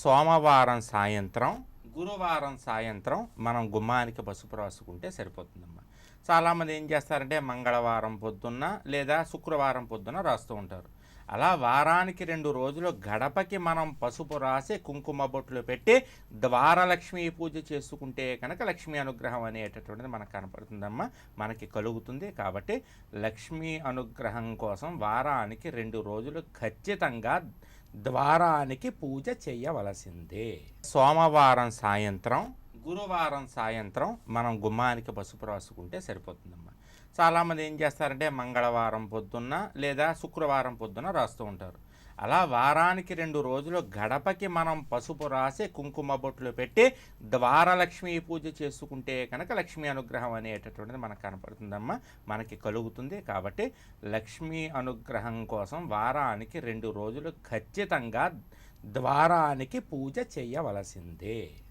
సోమవారం సాయంత్రం, గురువారం సాయంత్రం మనం గుమ్మానికి పసుపు రాసుకుంటే సరిపోతుందమ్మా. చాలామంది ఏం చేస్తారంటే మంగళవారం పొద్దున్న లేదా శుక్రవారం పొద్దున్న రాస్తూ ఉంటారు. అలా వారానికి 2 రోజులు గడపకి మనం పసుపు రాసి కుంకుమ బొట్లు పెట్టి ద్వారలక్ష్మీ పూజ చేసుకుంటే కనుక లక్ష్మీ అనుగ్రహం అనేటటువంటిది మనకు కనపడుతుందమ్మా, మనకి కలుగుతుంది. కాబట్టి లక్ష్మీ అనుగ్రహం కోసం వారానికి 2 రోజులు ఖచ్చితంగా ద్వారానికి పూజ చేయవలసిందే. సోమవారం సాయంత్రం, గురువారం సాయంత్రం మనం గుమ్మానికి పసుపు రాసుకుంటే సరిపోతుందమ్మా. చాలామంది ఏం చేస్తారంటే మంగళవారం పొద్దున్న లేదా శుక్రవారం పొద్దున్న రాస్తూ ఉంటారు. అలా వారానికి 2 రోజులు గడపకి మనం పసుపు రాసి కుంకుమ బొట్లు పెట్టి ద్వారలక్ష్మీ పూజ చేసుకుంటే కనుక లక్ష్మీ అనుగ్రహం అనేటటువంటిది మనకు కనపడుతుందమ్మా, మనకి కలుగుతుంది. కాబట్టి లక్ష్మీ అనుగ్రహం కోసం వారానికి 2 రోజులు ఖచ్చితంగా ద్వారానికి పూజ చేయవలసిందే.